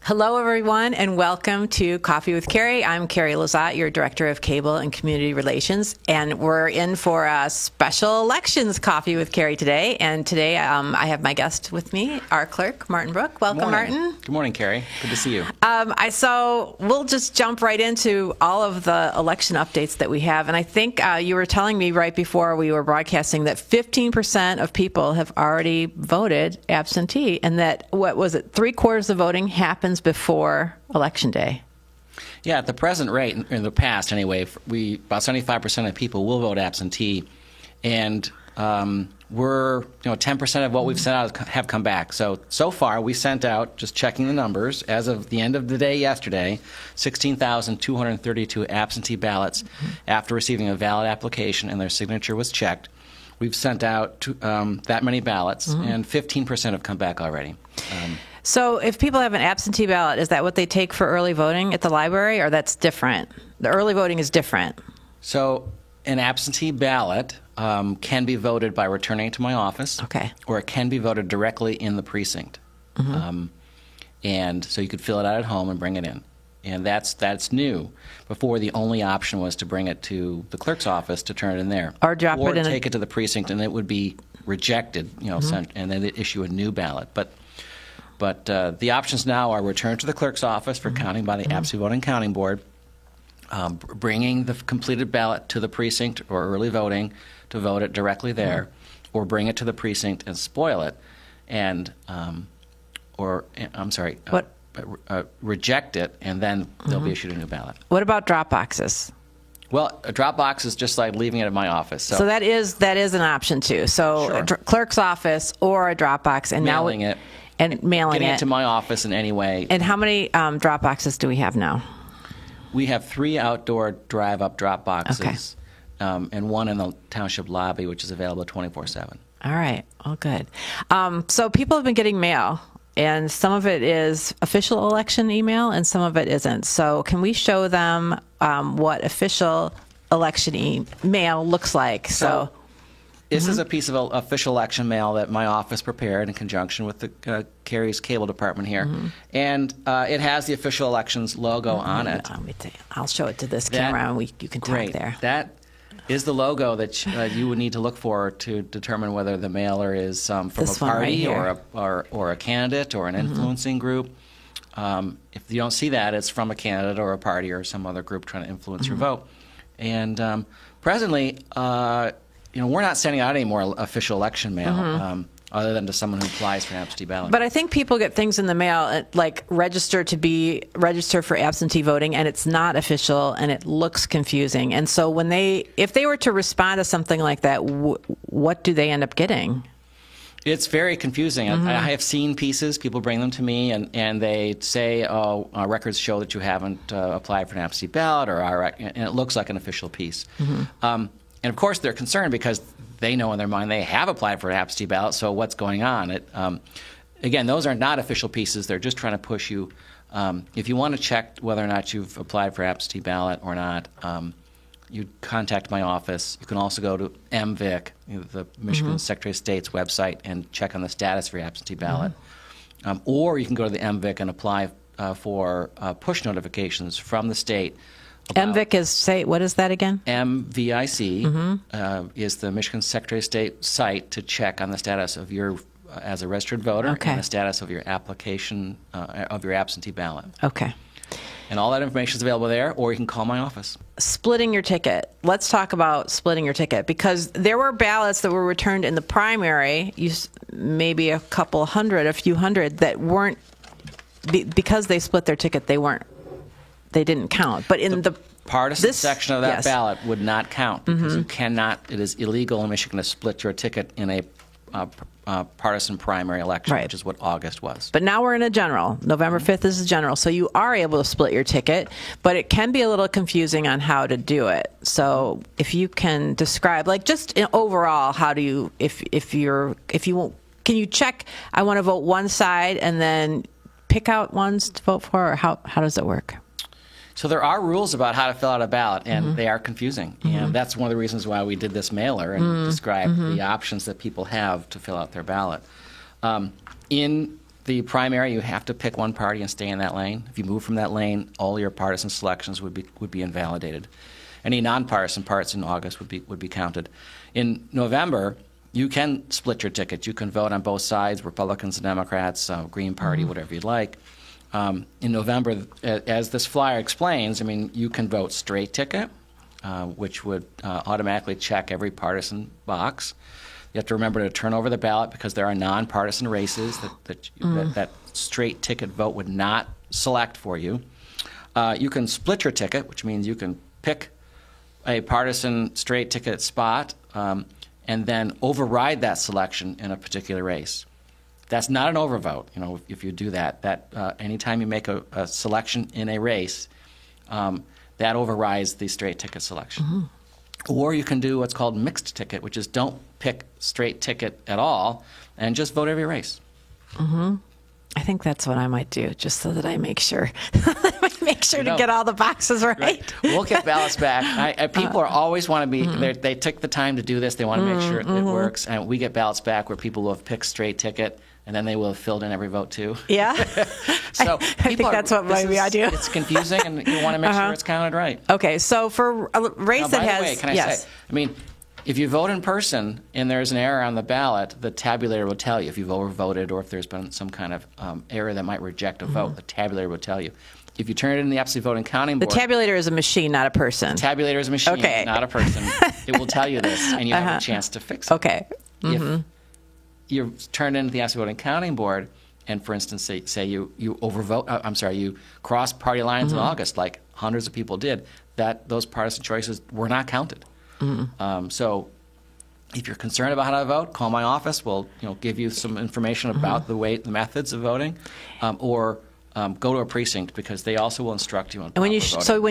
Hello, everyone, and welcome to Coffee with Carrie. I'm Carrie Lazat, your Director of Cable and Community Relations, and we're in for a special elections Coffee with Carrie today. And today I have my guest with me, our clerk, Martin Brook. Welcome, Martin. Good morning, Carrie. Good to see you. So we'll just jump right into all of the election updates that we have. And I think you were telling me right before we were broadcasting that 15% of people have already voted absentee, and that, what was it, 3/4 of voting happens before Election Day. Yeah, at the present rate, in the past anyway, about 75% of people will vote absentee, and we're 10% of what we've sent out have come back. So far we sent out, just checking the numbers, as of the end of the day yesterday, 16,232 absentee ballots after receiving a valid application and their signature was checked. We've sent out that many ballots, and 15% have come back already. So if people have an absentee ballot, is that what they take for early voting at the library, or that's different? The early voting is different. So an absentee ballot can be voted by returning it to my office, or it can be voted directly in the precinct. And so you could fill it out at home and bring it in. And that's new. Before, the only option was to bring it to the clerk's office to turn it in there. Or drop it in take it to the precinct, and it would be rejected, and then they'd issue a new ballot. But the options now are return to the clerk's office for counting by the absentee voting counting board, bringing the completed ballot to the precinct or early voting to vote it directly there, or bring it to the precinct and spoil it, and reject it, and then they'll be issued a new ballot. What about drop boxes? Well, a drop box is just like leaving it at my office. So that is an option too. So Sure. Clerk's office or a drop box, and mailing it. And mailing getting it to my office in any way. And how many drop boxes do we have now? We have 3 outdoor drive-up drop boxes, and 1 in the township lobby, which is available 24/7. All right. All good. So people have been getting mail, and some of it is official election email, and some of it isn't. So can we show them what official election email looks like? So this is a piece of official election mail that my office prepared in conjunction with the Carrie's cable department here. And it has the official elections logo on it. I'll show it to this camera, and you can talk there. That is the logo that you would need to look for to determine whether the mailer is from a party or a candidate or an influencing group. If you don't see that, it's from a candidate or a party or some other group trying to influence your vote. And presently, we're not sending out any more official election mail, other than to someone who applies for an absentee ballot. But I think people get things in the mail like register for absentee voting, and it's not official, and it looks confusing. And so if they were to respond to something like that, what do they end up getting? It's very confusing. I have seen pieces. People bring them to me, and they say, "Oh, our records show that you haven't applied for an absentee ballot," and it looks like an official piece. And of course, they're concerned because they know in their mind they have applied for an absentee ballot. So what's going on? Again, those are not official pieces. They're just trying to push you. If you want to check whether or not you've applied for absentee ballot or not, you contact my office. You can also go to MVIC, the Michigan Secretary of State's website, and check on the status for your absentee ballot. Or you can go to the MVIC and apply for push notifications from the state. MVIC is, what is that again? MVIC is the Michigan Secretary of State site to check on the status of your, as a registered voter, and the status of your application, of your absentee ballot. Okay. And all that information is available there, or you can call my office. Splitting your ticket. Let's talk about splitting your ticket, because there were ballots that were returned in the primary, maybe a few hundred, that weren't, because they split their ticket, they didn't count. But in the partisan section of that ballot would not count, because you cannot, it is illegal in Michigan to split your ticket in a partisan primary election, which is what August was. But now we're in a general. November 5th is a general. So you are able to split your ticket, but it can be a little confusing on how to do it. So if you can describe, like, just overall, how do you, can you check, I want to vote one side and then pick out ones to vote for, or how does it work? So there are rules about how to fill out a ballot, and they are confusing. And that's one of the reasons why we did this mailer and described the options that people have to fill out their ballot. In the primary, you have to pick one party and stay in that lane. If you move from that lane, all your partisan selections would be invalidated. Any nonpartisan parts in August would be counted. In November, you can split your ticket. You can vote on both sides, Republicans and Democrats, Green Party, whatever you'd like. In November, as this flyer explains, I mean, you can vote straight ticket, which would automatically check every partisan box. You have to remember to turn over the ballot because there are nonpartisan races that straight ticket vote would not select for you. You can split your ticket, which means you can pick a partisan straight ticket spot and then override that selection in a particular race. That's not an overvote. You know, if you do that, anytime you make a selection in a race, that overrides the straight ticket selection. Mm-hmm. Or you can do what's called mixed ticket, which is don't pick straight ticket at all and just vote every race. Mm-hmm. I think that's what I might do, just so that I make sure to get all the boxes right. We'll get ballots back. People always want to be. Mm-hmm. They took the time to do this. They want to make sure it works, and we get ballots back where people will have picked straight ticket, and then they will have filled in every vote too. Yeah. So I think that's what maybe I do. It's confusing, and you want to make sure it's counted right. Okay, so for a race that has, by the way, can I say? I mean, if you vote in person and there's an error on the ballot, the tabulator will tell you if you've overvoted or if there's been some kind of error that might reject a vote. The tabulator will tell you. If you turn it in the absentee voting counting board, the tabulator is a machine, not a person. The tabulator is a machine, not a person. It will tell you this, and you have a chance to fix it. Okay. Mm-hmm. If you turn it into the absentee voting counting board, and for instance, say you overvote, you cross party lines in August, like hundreds of people did, that those partisan choices were not counted. Mm-hmm. So if you're concerned about how to vote, call my office. We'll give you some information about the methods of voting, or go to a precinct because they also will instruct you on. And when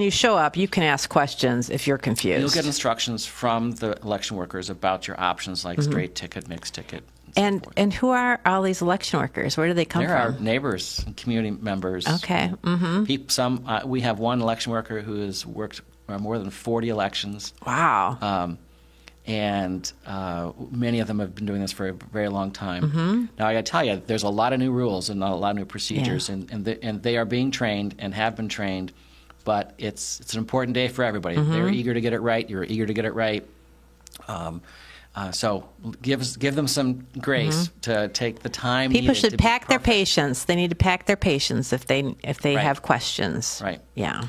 you show up, you can ask questions if you're confused. You'll get instructions from the election workers about your options like straight ticket, mixed ticket. And who are all these election workers? Where do they come from? They're our neighbors and community members. Okay. Mm-hmm. We have one election worker who has worked more than 40 elections. Wow. And many of them have been doing this for a very long time. Mm-hmm. Now, I got to tell you, there's a lot of new rules and a lot of new procedures, and they are being trained and have been trained, but it's an important day for everybody. Mm-hmm. They're eager to get it right. You're eager to get it right. So give them some grace to take the time. People should pack their patience. They need to pack their patience if they have questions. Right. Yeah.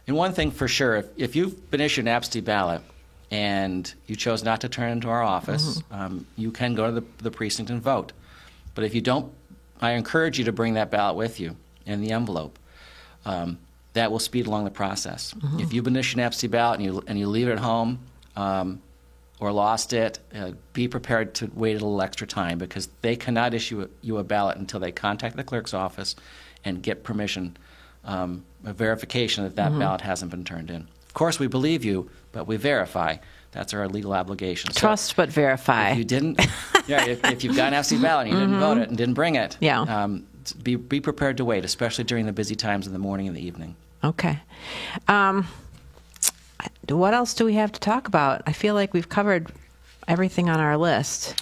And one thing for sure, if you've been issued an absentee ballot and you chose not to turn it into our office, you can go to the precinct and vote. But if you don't, I encourage you to bring that ballot with you in the envelope. That will speed along the process. Mm-hmm. If you've been issued an absentee ballot and you leave it at home or lost it, be prepared to wait a little extra time because they cannot issue you a ballot until they contact the clerk's office and get permission, a verification that ballot hasn't been turned in. Of course, we believe you, but we verify. That's our legal obligation. Trust but verify. If you didn't, if you've got an absentee ballot and you didn't vote it and didn't bring it, be prepared to wait, especially during the busy times in the morning and the evening. Okay. What else do we have to talk about? I feel like we've covered everything on our list.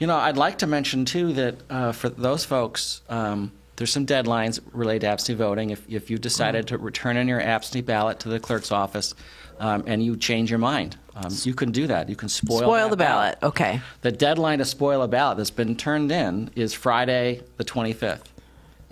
I'd like to mention, too, that for those folks, there's some deadlines related to absentee voting. If you decided to return in your absentee ballot to the clerk's office and you change your mind, you can do that. You can spoil the ballot. Okay. The deadline to spoil a ballot that's been turned in is Friday the 25th.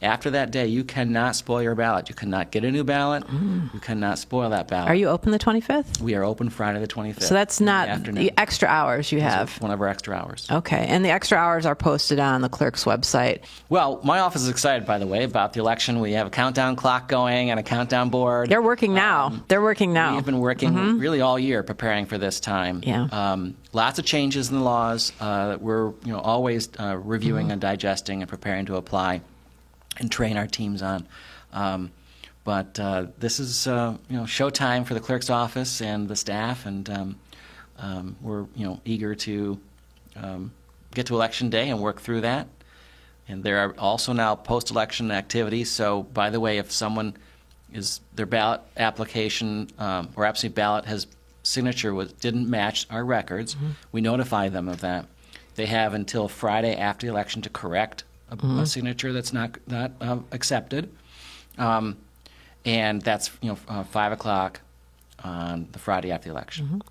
After that day, you cannot spoil your ballot. You cannot get a new ballot. You cannot spoil that ballot. Are you open the 25th? We are open Friday the 25th. So that's not the extra hours you have? One of our extra hours. Okay. And the extra hours are posted on the clerk's website? Well, my office is excited, by the way, about the election. We have a countdown clock going and a countdown board. They're working now. We've been working really all year preparing for this time. Yeah. Lots of changes in the laws that we're always reviewing and digesting and preparing to apply and train our teams on. But this is showtime for the clerk's office and the staff, and we're eager to get to Election Day and work through that. And there are also now post-election activities. So, by the way, if someone their ballot application or absentee ballot signature didn't match our records, we notify them of that. They have until Friday after the election to correct a signature that's not accepted, and that's 5 o'clock on the Friday after the election.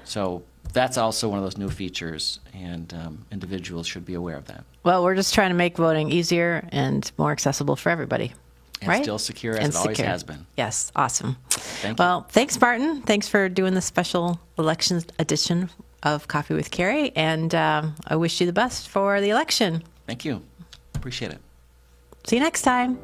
So that's also one of those new features, and individuals should be aware of that. Well, we're just trying to make voting easier and more accessible for everybody. And right? still secure as it always has been. Yes, awesome. Thank you. Well, thanks, Martin. Thanks for doing the special elections edition of Coffee with Carrie, and I wish you the best for the election. Thank you. Appreciate it. See you next time.